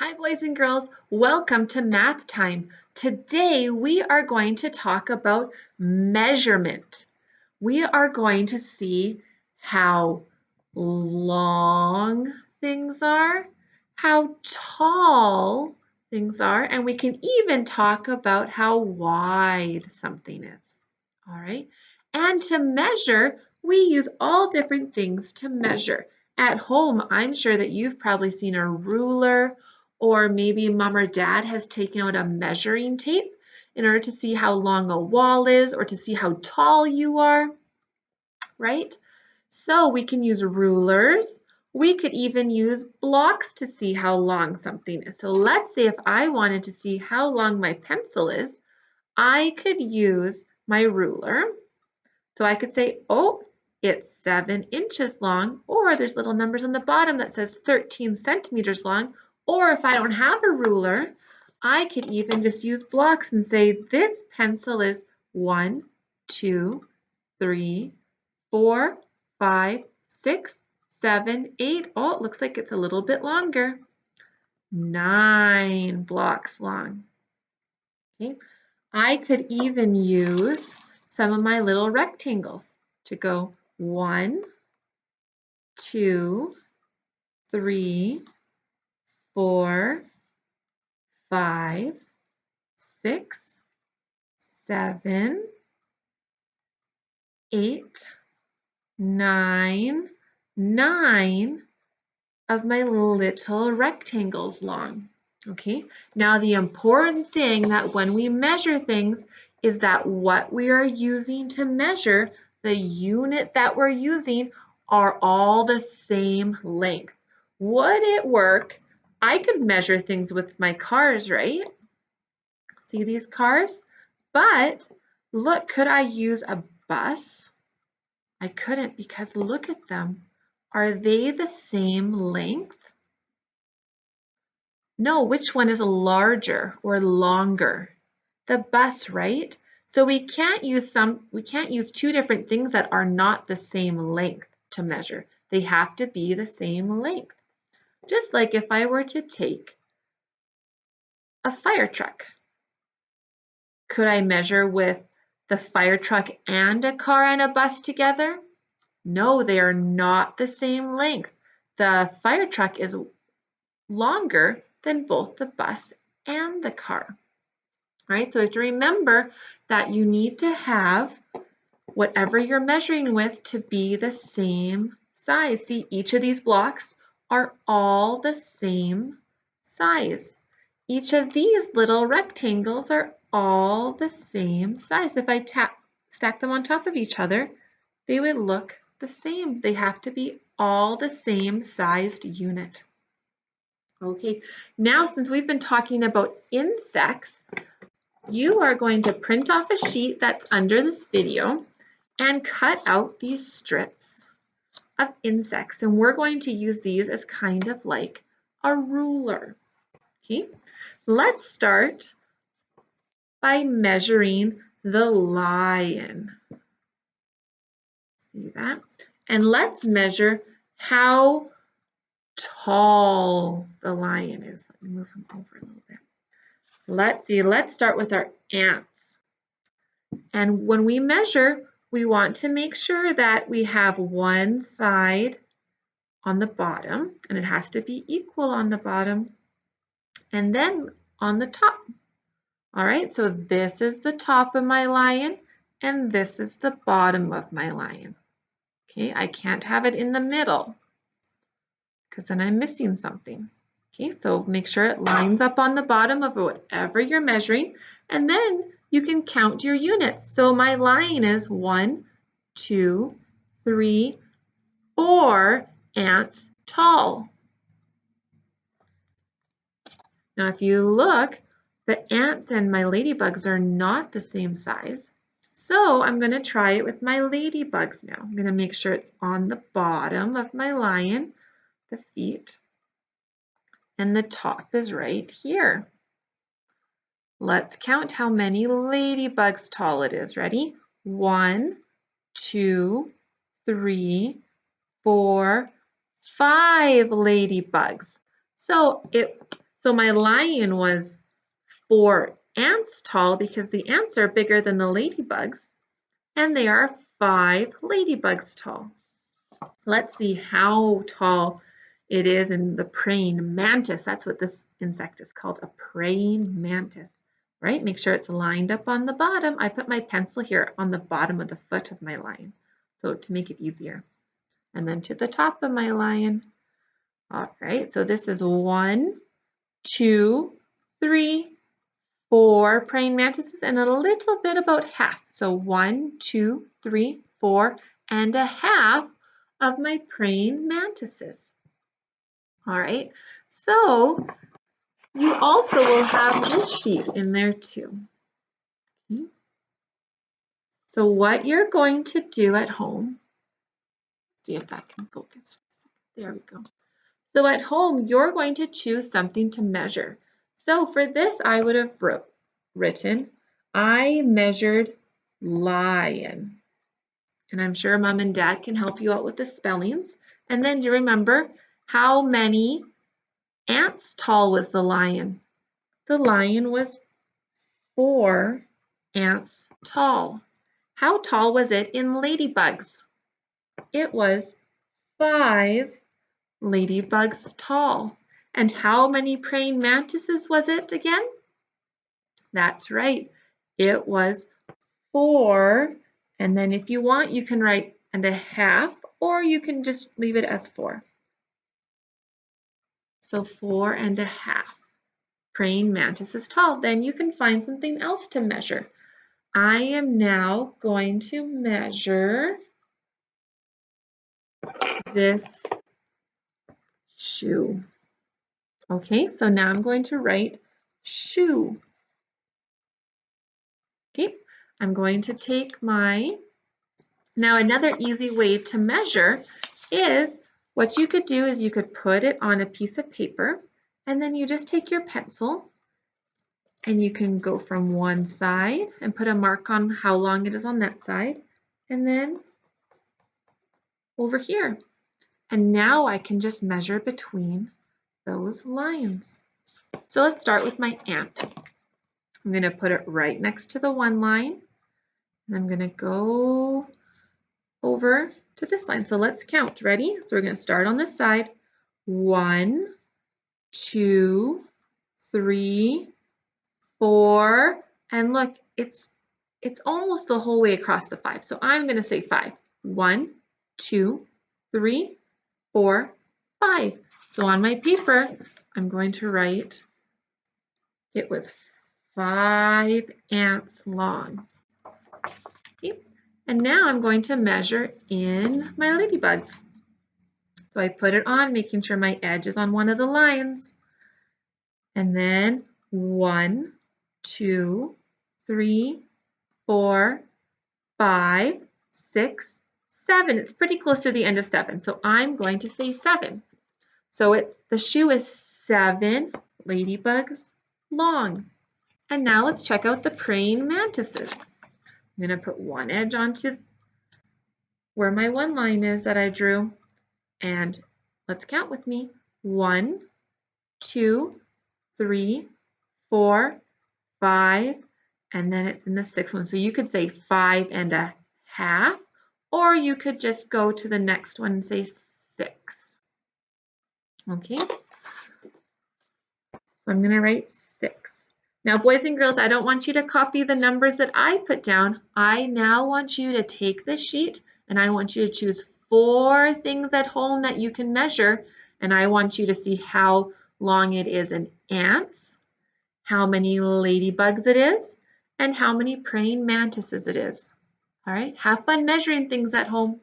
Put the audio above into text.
Hi, boys and girls. Welcome to math time. Today we are going to talk about measurement. We are going to see how long things are, how tall things are, and we can even talk about how wide something is. All right. And to measure, we use all different things to measure. At home, I'm sure that you've probably seen a ruler, or maybe mom or dad has taken out a measuring tape in order to see how long a wall is or to see how tall you are, right? So we can use rulers. We could even use blocks to see how long something is. So let's say if I wanted to see how long my pencil is, I could use my ruler. So I could say, oh, it's 7 inches long, or there's little numbers on the bottom that says 13 centimeters long. Or if I don't have a ruler, I could even just use blocks and say this pencil is 1, 2, 3, 4, 5, 6, 7, 8. Oh, it looks like it's a little bit longer. 9 blocks long. Okay. I could even use some of my little rectangles to go 1, 2, 3, 4, 5, 6, 7, 8, 9, 9 of my little rectangles long. Okay, now the important thing that when we measure things is that what we are using to measure, the unit that we're using, are all the same length. Would it work? I could measure things with my cars, right? See these cars? But look, could I use a bus? I couldn't because look at them. Are they the same length? No, which one is larger or longer? The bus, right? So we can't use two different things that are not the same length to measure. They have to be the same length. Just like if I were to take a fire truck. Could I measure with the fire truck and a car and a bus together? No, they are not the same length. The fire truck is longer than both the bus and the car. Right? So you have to remember that you need to have whatever you're measuring with to be the same size. See, each of these blocks are all the same size. Each of these little rectangles are all the same size. If I stack them on top of each other, they would look the same. They have to be all the same sized unit. Okay, now since we've been talking about insects, you are going to print off a sheet that's under this video and cut out these strips of insects. And we're going to use these as kind of like a ruler. Okay, let's start by measuring the lion. See that? And let's measure how tall the lion is. Let me move him over a little bit. Let's see, let's start with our ants. And when we measure, we want to make sure that we have one side on the bottom, and it has to be equal on the bottom, and then on the top. All right, so this is the top of my lion, and this is the bottom of my lion. Okay, I can't have it in the middle because then I'm missing something. Okay, so make sure it lines up on the bottom of whatever you're measuring, and then you can count your units. So my line is 1, 2, 3, 4 ants tall. Now if you look, the ants and my ladybugs are not the same size. So I'm going to try it with my ladybugs now. I'm going to make sure it's on the bottom of my lion, the feet, and the top is right here. Let's count how many ladybugs tall it is. Ready? 1, 2, 3, 4, 5 ladybugs. So So my lion was 4 ants tall because the ants are bigger than the ladybugs, and they are 5 ladybugs tall. Let's see how tall it is in the praying mantis. That's what this insect is called, a praying mantis, right? Make sure it's lined up on the bottom. I put my pencil here on the bottom of the foot of my lion, so to make it easier. And then to the top of my lion. All right, so this is 1, 2, 3, 4 praying mantises and a little bit about half. So 1, 2, 3, 4 and a half of my praying mantises. All right, so you also will have this sheet in there too. Okay. So what you're going to do at home, see if that can focus. There we go. So at home, you're going to choose something to measure. So for this, I would have written, I measured lion. And I'm sure mom and dad can help you out with the spellings. And then you remember, how many ants tall was the lion? The lion was 4 ants tall. How tall was it in ladybugs? It was 5 ladybugs tall. And how many praying mantises was it again? That's right. It was 4. And then if you want, you can write and a half, or you can just leave it as 4. So 4 and a half praying mantises tall. Then you can find something else to measure. I am now going to measure this shoe. Okay, so now I'm going to write shoe. Okay, I'm going to take my, now another easy way to measure is, what you could do is you could put it on a piece of paper and then you just take your pencil and you can go from one side and put a mark on how long it is on that side and then over here. And now I can just measure between those lines. So let's start with my ant. I'm going to put it right next to the one line and I'm going to go over to this line. So let's count. Ready? So we're going to start on this side. 1, 2, 3, 4, and look, it's almost the whole way across the 5. So I'm going to say 5. 1, 2, 3, 4, 5. So on my paper, I'm going to write it was 5 ants long. Okay. And now I'm going to measure in my ladybugs. So I put it on, making sure my edge is on one of the lines. And then 1, 2, 3, 4, 5, 6, 7. It's pretty close to the end of 7. So I'm going to say 7. So the shoe is 7 ladybugs long. And now let's check out the praying mantises. I'm going to put one edge onto where my one line is that I drew. And let's count with me. 1, 2, 3, 4, 5, and then it's in the 6th one. So you could say 5 and a half, or you could just go to the next one and say 6. Okay, so I'm going to write 6. Now, boys and girls, I don't want you to copy the numbers that I put down. I now want you to take this sheet and I want you to choose 4 things at home that you can measure, and I want you to see how long it is in ants, how many ladybugs it is, and how many praying mantises it is. All right, have fun measuring things at home.